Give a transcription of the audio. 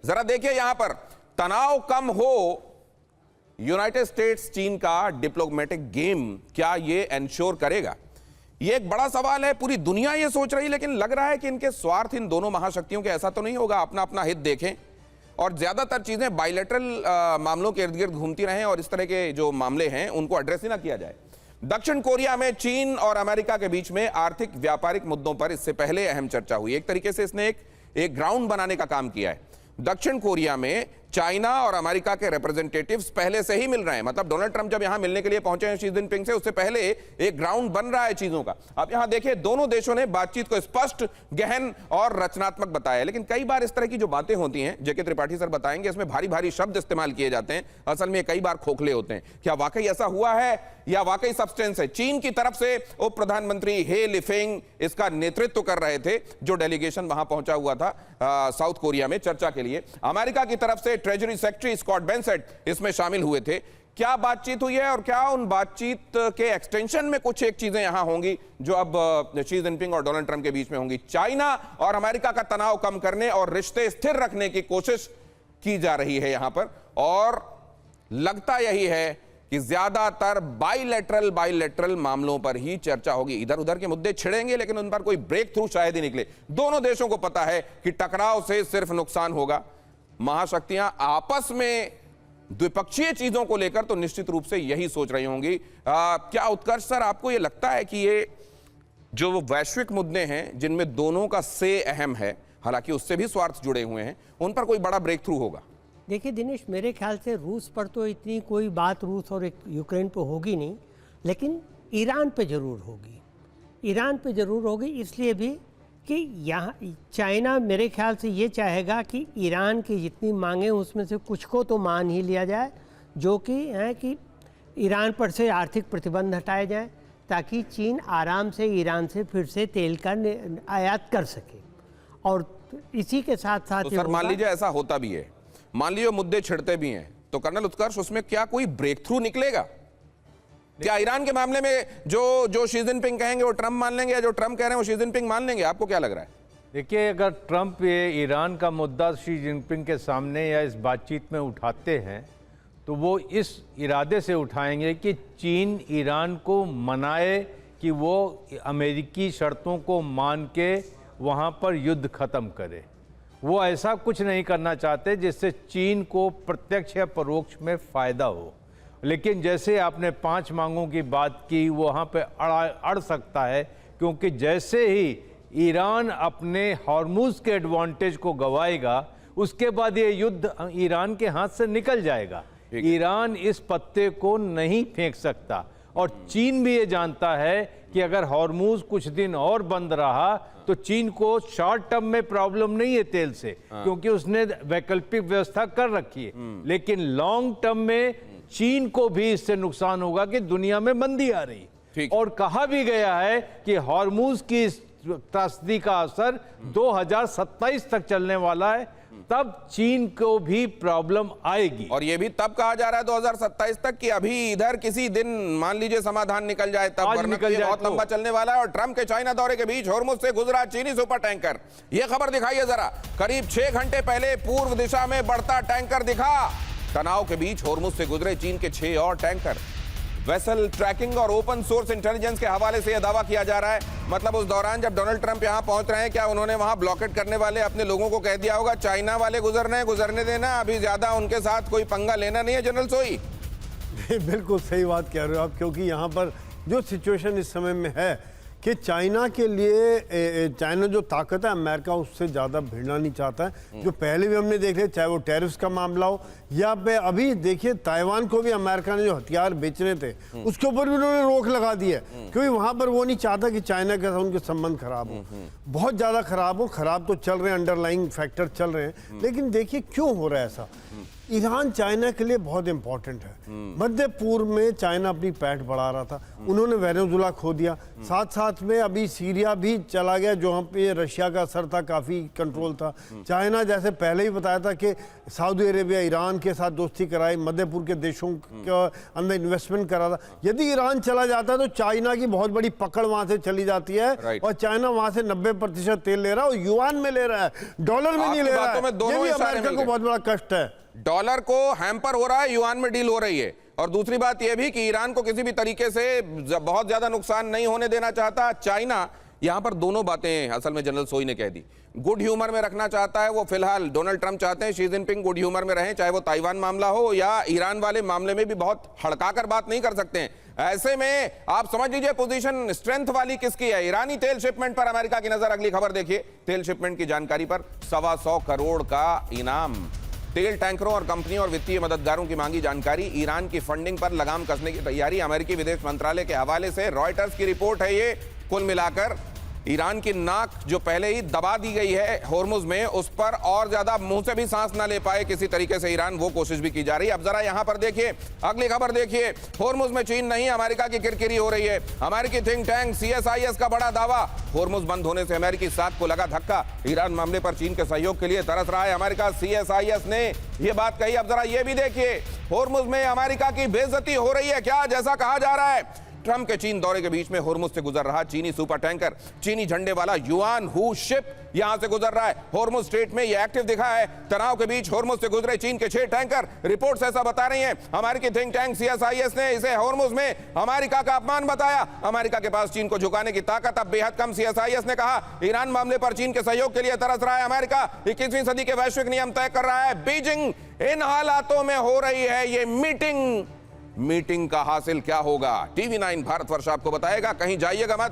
जरा देखिए यहां पर तनाव कम हो, यूनाइटेड स्टेट्स चीन का डिप्लोमेटिक गेम क्या ये एंश्योर करेगा? ये एक बड़ा सवाल है। पूरी दुनिया ये सोच रही, लेकिन लग रहा है कि इनके स्वार्थ इन दोनों महाशक्तियों के ऐसा तो नहीं होगा, अपना अपना हित देखें और ज्यादातर चीजें बायलैटरल मामलों के इर्द गिर्द घूमती रहें और इस तरह के जो मामले हैं उनको एड्रेस ही ना किया जाए। दक्षिण कोरिया में चीन और अमेरिका के बीच में आर्थिक व्यापारिक मुद्दों पर इससे पहले अहम चर्चा हुई। एक तरीके से इसने एक ग्राउंड बनाने का काम किया है। दक्षिण कोरिया में चाइना और अमेरिका के रिप्रेजेंटेटिव्स पहले से ही मिल रहे हैं। मतलब डोनाल्ड ट्रंप जब यहां मिलने के लिए पहुंचे हैं शी जिनपिंग से, उससे पहले एक ग्राउंड बन रहा है चीजों का। अब यहां देखिए दोनों देशों ने बातचीत को स्पष्ट, गहन और रचनात्मक बताया। लेकिन कई बार इस तरह की जो बातें होती हैं, जेके त्रिपाठी सर बताएंगे, इसमें भारी भारी शब्द इस्तेमाल किए जाते हैं, असल में कई बार खोखले होते हैं। क्या वाकई ऐसा हुआ है या वाकई सब्सटेंस है? चीन की तरफ से उप प्रधानमंत्री हे लिफेंग इसका नेतृत्व कर रहे थे, जो डेलीगेशन वहां पहुंचा हुआ था साउथ कोरिया में चर्चा के लिए। अमेरिका की तरफ से ट्रेजरी सेक्रेटरी स्कॉट बेंसेट इसमें शामिल हुए थे। क्या बातचीत हुई है और क्या उन बातचीत के एक्सटेंशन में कुछ एक चीजें यहां होंगी जो अब शी जिनपिंग और डोनाल्ड ट्रंप के बीच में होंगी? चाइना और अमेरिका का तनाव कम करने और रिश्ते स्थिर रखने की कोशिश की जा रही है यहां पर, और लगता यही है कि ज्यादातर बाइलेटरल मामलों पर ही चर्चा होगी। इधर उधर के मुद्दे छिड़ेंगे लेकिन उन पर कोई ब्रेक थ्रू शायद ही निकले। दोनों देशों को पता है कि टकराव से सिर्फ नुकसान होगा। महाशक्तियां आपस में द्विपक्षीय चीजों को लेकर तो निश्चित रूप से यही सोच रही होंगी। क्या उत्कर्ष सर, आपको यह लगता है कि ये जो वैश्विक मुद्दे हैं जिनमें दोनों का से अहम है, हालांकि उससे भी स्वार्थ जुड़े हुए हैं, उन पर कोई बड़ा ब्रेक थ्रू होगा? देखिए दिनेश, मेरे ख्याल से रूस पर तो इतनी कोई बात रूस और यूक्रेन पे होगी नहीं, लेकिन ईरान पे ज़रूर होगी। ईरान पे ज़रूर होगी इसलिए भी कि यहाँ चाइना मेरे ख्याल से ये चाहेगा कि ईरान की जितनी मांगें उसमें से कुछ को तो मान ही लिया जाए, जो कि है कि ईरान पर से आर्थिक प्रतिबंध हटाए जाएं ताकि चीन आराम से ईरान से फिर से तेल का आयात कर सके। और इसी के साथ साथ तो सर मान लीजिए ऐसा होता भी है, मान लीजिए मुद्दे छिड़ते भी हैं, तो कर्नल उत्कर्ष उसमें क्या कोई ब्रेक थ्रू निकलेगा? क्या ईरान के मामले में जो शी जिनपिंग कहेंगे वो ट्रंप मान लेंगे, या जो ट्रंप कह रहे हैं वो शी जिनपिंग मान लेंगे? आपको क्या लग रहा है? देखिए, अगर ट्रंप ये ईरान का मुद्दा शी जिनपिंग के सामने या इस बातचीत में उठाते हैं तो वो इस इरादे से उठाएंगे कि चीन ईरान को मनाए कि वो अमेरिकी शर्तों को मान के वहाँ पर युद्ध खत्म करे। वो ऐसा कुछ नहीं करना चाहते जिससे चीन को प्रत्यक्ष या परोक्ष में फ़ायदा हो। लेकिन जैसे आपने 5 मांगों की बात की, वो वहाँ पे अड़ सकता है, क्योंकि जैसे ही ईरान अपने हॉर्मुज़ के एडवांटेज को गंवाएगा, उसके बाद ये युद्ध ईरान के हाथ से निकल जाएगा। ईरान इस पत्ते को नहीं फेंक सकता, और चीन भी ये जानता है कि अगर हॉर्मुज़ कुछ दिन और बंद रहा तो चीन को शॉर्ट टर्म में प्रॉब्लम नहीं है तेल से, क्योंकि उसने वैकल्पिक व्यवस्था कर रखी है। लेकिन लॉन्ग टर्म में चीन को भी इससे नुकसान होगा कि दुनिया में मंदी आ रही, और कहा भी गया है कि हॉर्मुज़ की त्रासदी का असर 2027 तक चलने वाला है, तब चीन को भी प्रॉब्लम आएगी। और यह भी तब कहा जा रहा है 2027 तक, कि अभी इधर किसी दिन मान लीजिए समाधान निकल जाए तब, वरना बहुत लंबा चलने वाला है। और ट्रंप के चाइना दौरे के बीच हॉर्मुज़ से गुजरा चीनी सुपर टैंकर। यह खबर दिखाइए जरा, करीब 6 घंटे पहले पूर्व दिशा में बढ़ता टैंकर दिखा। तनाव के बीच हॉर्मुज़ से गुजरे चीन के 6 और टैंकर। वेसल ट्रैकिंग और ओपन सोर्स इंटेलिजेंस के हवाले से यह दावा किया जा रहा है, मतलब उस दौरान जब डोनाल्ड ट्रंप यहां पहुंच रहे हैं, क्या उन्होंने वहां ब्लॉकेट करने वाले अपने लोगों को कह दिया होगा चाइना वाले गुजरने देना, अभी ज्यादा उनके साथ कोई पंगा लेना नहीं है? जनरल सोई, बिल्कुल सही बात कह रहे हो आप, क्योंकि यहाँ पर जो सिचुएशन इस समय में है कि चाइना के लिए चाइना जो ताकत है अमेरिका उससे ज़्यादा भिड़ना नहीं चाहता है। जो पहले भी हमने देख लिया, चाहे वो टैरिफ्स का मामला हो या पे अभी देखिए ताइवान को भी अमेरिका ने जो हथियार बेचने थे उसके ऊपर भी उन्होंने रोक लगा दी है, क्योंकि वहाँ पर वो नहीं चाहता कि चाइना के साथ उनके संबंध खराब हो, बहुत ज़्यादा खराब हो। खराब तो चल रहे हैं, अंडरलाइंग फैक्टर चल रहे हैं, लेकिन देखिए क्यों हो रहा है ऐसा। ईरान चाइना के लिए बहुत इंपॉर्टेंट है। मध्य पूर्व में चाइना अपनी पैठ बढ़ा रहा था, उन्होंने वेनेजुला खो दिया, साथ साथ में अभी सीरिया भी चला गया, जो हम पे रशिया का असर था, काफ़ी कंट्रोल था। चाइना जैसे पहले ही बताया था कि सऊदी अरेबिया ईरान के साथ दोस्ती कराई, मध्य पूर्व के देशों के अंदर इन्वेस्टमेंट करा था। यदि ईरान चला जाता है तो चाइना की बहुत बड़ी पकड़ वहां से चली जाती है, और चाइना वहां से 90% तेल ले रहा है, और युआन में ले रहा है, डॉलर में नहीं ले रहा है। ये भी अमेरिका को बहुत बड़ा कष्ट है। डॉलर को हैम्पर हो रहा है, युआन में डील हो रही है। और दूसरी बात यह भी कि ईरान को किसी भी तरीके से बहुत ज्यादा नुकसान नहीं होने देना चाहता चाइना। यहां पर दोनों बातें असल में जनरल सोई ने कह दी। गुड ह्यूमर में रखना चाहता है वो, फिलहाल डोनाल्ड ट्रंप चाहते हैं शी जिनपिंग गुड ह्यूमर में रहें, चाहे वो ताइवान मामला हो या ईरान वाले मामले में भी बहुत हड़काकर बात नहीं कर सकते हैं। ऐसे में आप समझ लीजिए पोजीशन स्ट्रेंथ वाली किसकी है। ईरानी तेल शिपमेंट पर अमेरिका की नजर। अगली खबर देखिए, तेल शिपमेंट की जानकारी पर 125 करोड़ का इनाम। तेल टैंकरों और कंपनियों और वित्तीय मददगारों की मांगी जानकारी, ईरान की फंडिंग पर लगाम कसने की तैयारी। अमेरिकी विदेश मंत्रालय के हवाले से रॉयटर्स की रिपोर्ट है ये। कुल मिलाकर ईरान की नाक जो पहले ही दबा दी गई है होर्मुज में, उस पर और ज्यादा मुंह से भी सांस ना ले पाए किसी तरीके से ईरान, वो कोशिश भी की जा रही है। अब जरा यहां पर देखिए, अगली खबर देखिए। होर्मुज में चीन नहीं, अमेरिका की किरकिरी हो रही है। अमेरिकी थिंक टैंक CSIS का बड़ा दावा, होर्मुज बंद होने से अमेरिकी साख को लगा धक्का। ईरान मामले पर चीन के सहयोग के लिए तरस रहा है अमेरिका। CSIS ने यह बात कही। अब जरा यह भी देखिए, होर्मुज में अमेरिका की बेइज्जती हो रही है क्या, जैसा कहा जा रहा है। ट्रंप के चीन दौरे के बीच में होर्मुज से गुजर रहा चीनी सुपर टैंकर, चीनी झंडे वाला युआन हू शिप यहां से गुजर रहा है। होर्मुज स्ट्रेट में यह एक्टिव दिखा है। तनाव के बीच होर्मुज से गुजरे चीन के 6 टैंकर। रिपोर्ट्स ऐसा बता रही हैं। अमेरिकी थिंक टैंक CSIS ने इसे होर्मुज में अमेरिका का अपमान बताया। अमेरिका के पास चीन को झुकाने की ताकत अब बेहद कम। CSIS ने कहा ईरान मामले पर चीन के सहयोग के लिए तरस रहा है अमेरिका। 21वीं सदी के वैश्विक नियम तय कर रहा है बीजिंग। इन हालातों में हो रही है ये मीटिंग का हासिल क्या होगा, TV9 भारतवर्ष आपको बताएगा। कहीं जाइएगा मत।